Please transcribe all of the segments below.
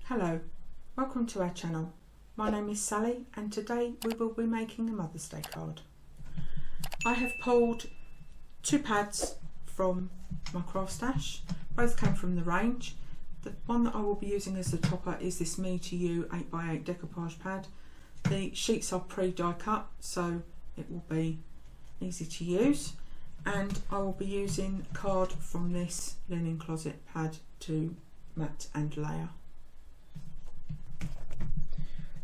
Hello, welcome to our channel. My name is Sally and today we will be making a Mother's Day card. I have pulled two pads from my craft stash. Both came from the range. The one that I will be using as the topper is this Me To You 8x8 decoupage pad. The sheets are pre-die cut so it will be easy to use, and I will be using card from this linen closet pad to mat and layer.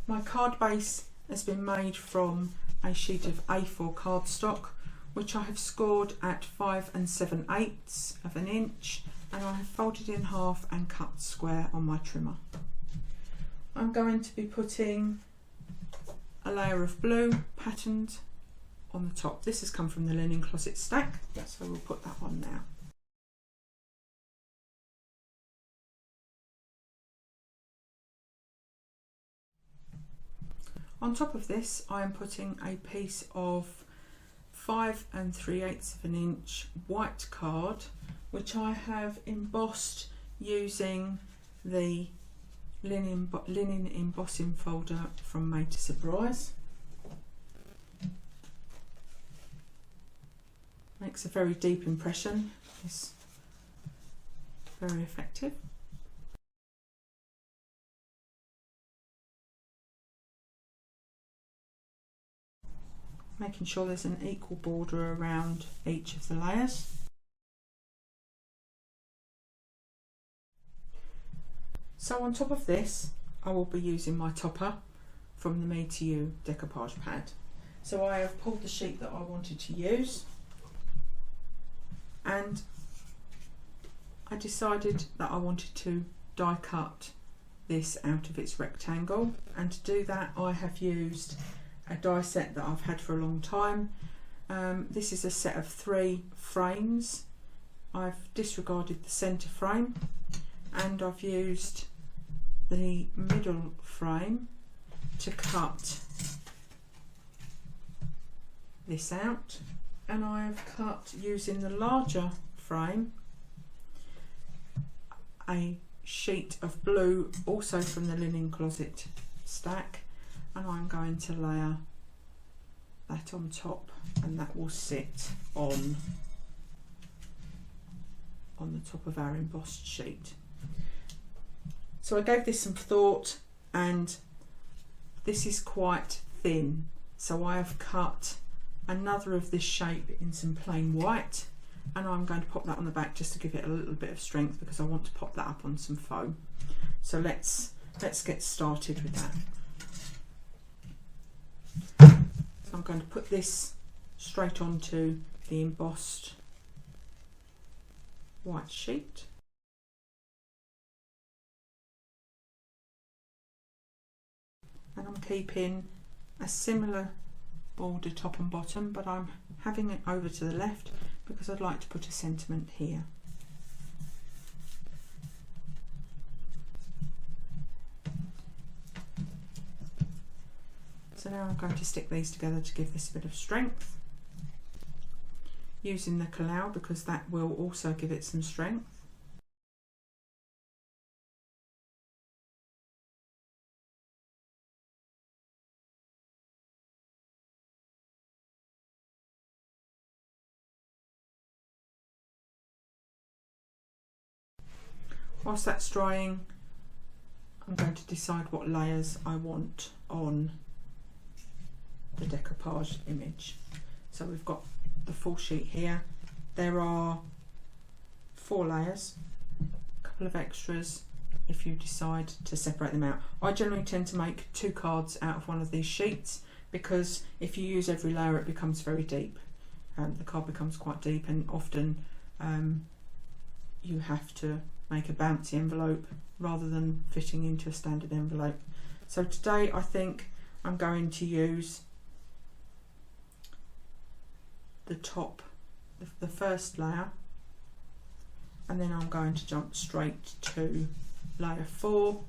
My card base has been made from a sheet of A4 cardstock, which I have scored at 5 7/8 of an inch, and I have folded in half and cut square on my trimmer. I'm going to be putting a layer of blue patterned on the top. This has come from the linen closet stack, so we'll put that on now. On top of this, I am putting a piece of 5 3/8 of an inch white card, which I have embossed using the linen embossing folder from Made to Surprise. Makes a very deep impression. It's very effective. Making sure there's an equal border around each of the layers. So on top of this, I will be using my topper from the Me To You decoupage pad. So I have pulled the sheet that I wanted to use, and I decided that I wanted to die cut this out of its rectangle, and to do that I have used a die set that I've had for a long time. This is a set of 3 frames. I've disregarded the centre frame and I've used the middle frame to cut this out, and I have cut, using the larger frame, a sheet of blue also from the linen closet stack, and I'm going to layer that on top, and that will sit on the top of our embossed sheet. So I gave this some thought, and this is quite thin, so I have cut another of this shape in some plain white, and I'm going to pop that on the back just to give it a little bit of strength, because I want to pop that up on some foam. So let's get started with that. So I'm going to put this straight onto the embossed white sheet. And I'm keeping a similar border top and bottom, but I'm having it over to the left because I'd like to put a sentiment here. So now I'm going to stick these together to give this a bit of strength, using the Collall because that will also give it some strength. Whilst that's drying, I'm going to decide what layers I want on the decoupage image. So we've got the full sheet here. There are 4 layers, a couple of extras if you decide to separate them out. I generally tend to make 2 cards out of one of these sheets, because if you use every layer it becomes very deep. The card becomes quite deep, and often you have to make a bouncy envelope rather than fitting into a standard envelope. So today I think I'm going to use the top, the first layer, and then I'm going to jump straight to layer 4,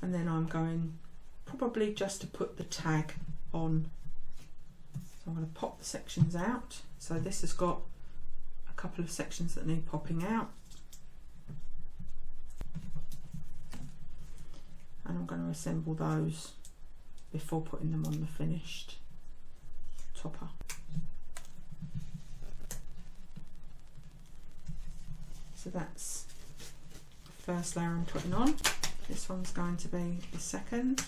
and then I'm going probably just to put the tag on. So I'm going to pop the sections out. So this has got a couple of sections that need popping out. I'm going to assemble those before putting them on the finished topper. So that's the first layer I'm putting on. This one's going to be the second,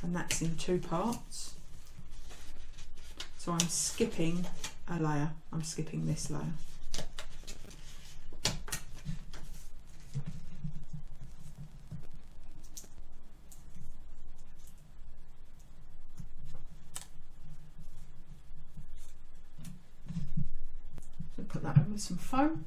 and that's in 2 parts. So I'm skipping a layer, I'm skipping this layer. So put that on with some foam.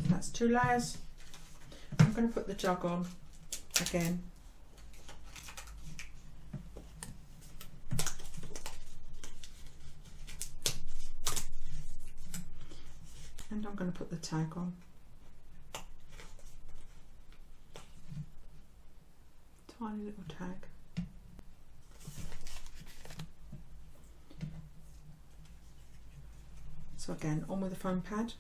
That's 2 layers. I'm going to put the jug on again. And I'm going to put the tag on. Tiny little tag. So again, on with the foam pad.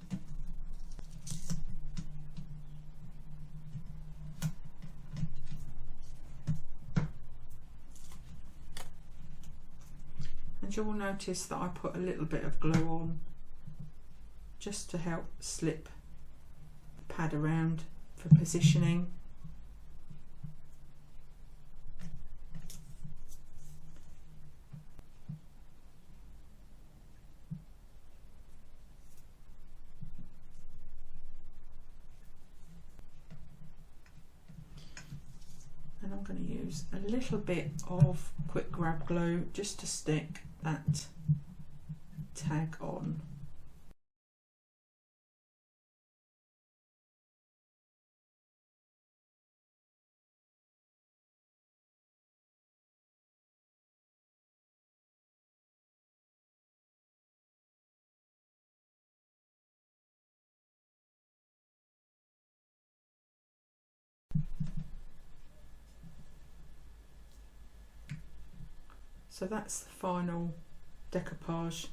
And you'll notice that I put a little bit of glue on just to help slip the pad around for positioning. And I'm going to use a little bit of quick grab glue just to stick that tag on. So that's the final decoupage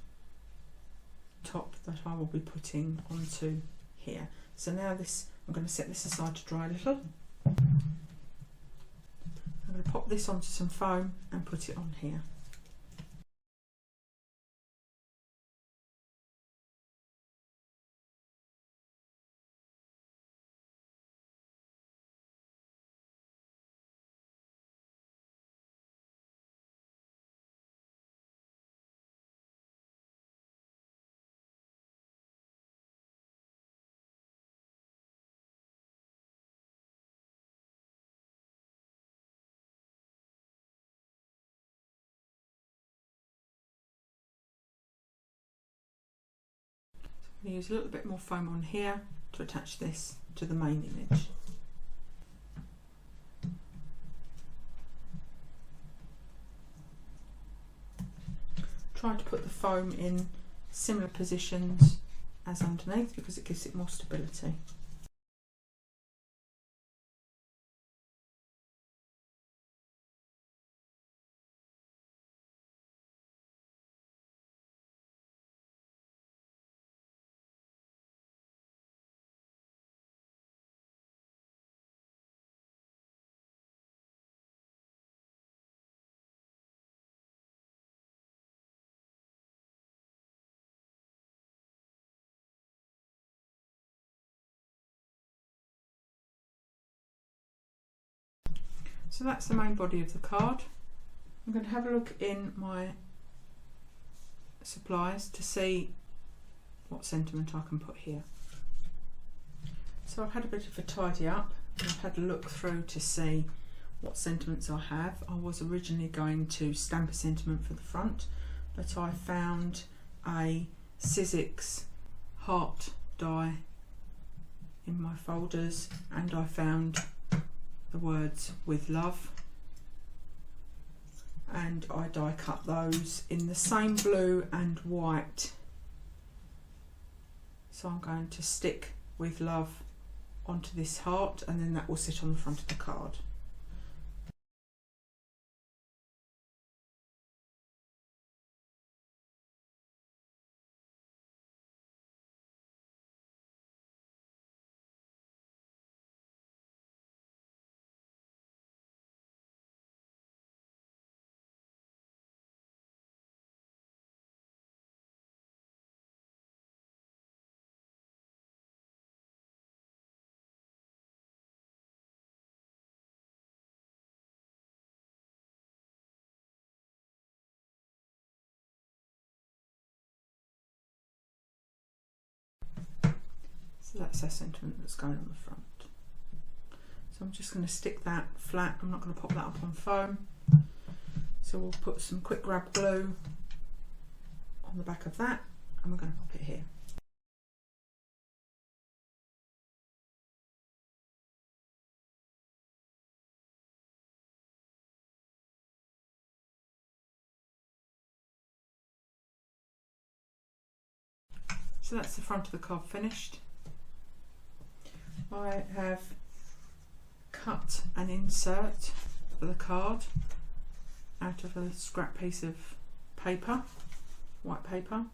top that I will be putting onto here. So now this, I'm going to set this aside to dry a little. I'm going to pop this onto some foam and put it on here. I'm going to use a little bit more foam on here to attach this to the main image. Try to put the foam in similar positions as underneath because it gives it more stability. So that's the main body of the card. I'm going to have a look in my supplies to see what sentiment I can put here. So I've had a bit of a tidy up, and I've had a look through to see what sentiments I have. I was originally going to stamp a sentiment for the front, but I found a Sizzix heart die in my folders, and I found the words "with love," and I die cut those in the same blue and white. So I'm going to stick "with love" onto this heart, and then that will sit on the front of the card. So that's our sentiment that's going on the front. So I'm just going to stick that flat. I'm not going to pop that up on foam. So we'll put some quick grab glue on the back of that, and we're going to pop it here. So that's the front of the card finished. I have cut an insert for the card out of a scrap piece of paper, white paper,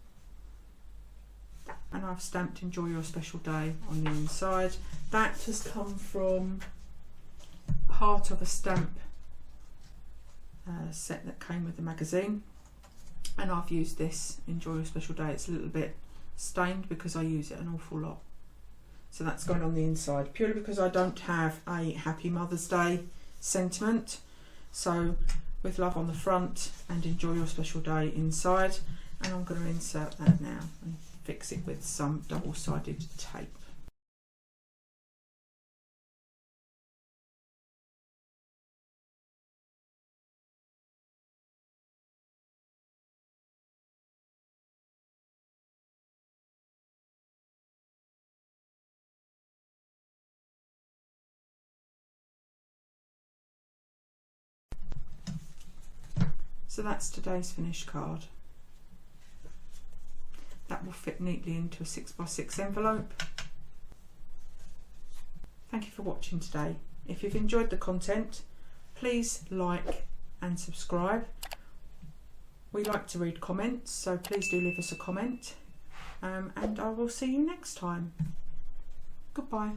and I've stamped "Enjoy Your Special Day" on the inside. That has come from part of a stamp set that came with the magazine, and I've used this "Enjoy Your Special Day." It's a little bit stained because I use it an awful lot. So that's going on the inside, purely because I don't have a Happy Mother's Day sentiment. So "With Love" on the front and "Enjoy Your Special Day" inside, and I'm going to insert that now and fix it with some double-sided tape. So that's today's finished card. That will fit neatly into a 6x6 envelope. Thank you for watching today. If you've enjoyed the content, please like and subscribe. We like to read comments, so please do leave us a comment, and I will see you next time. Goodbye.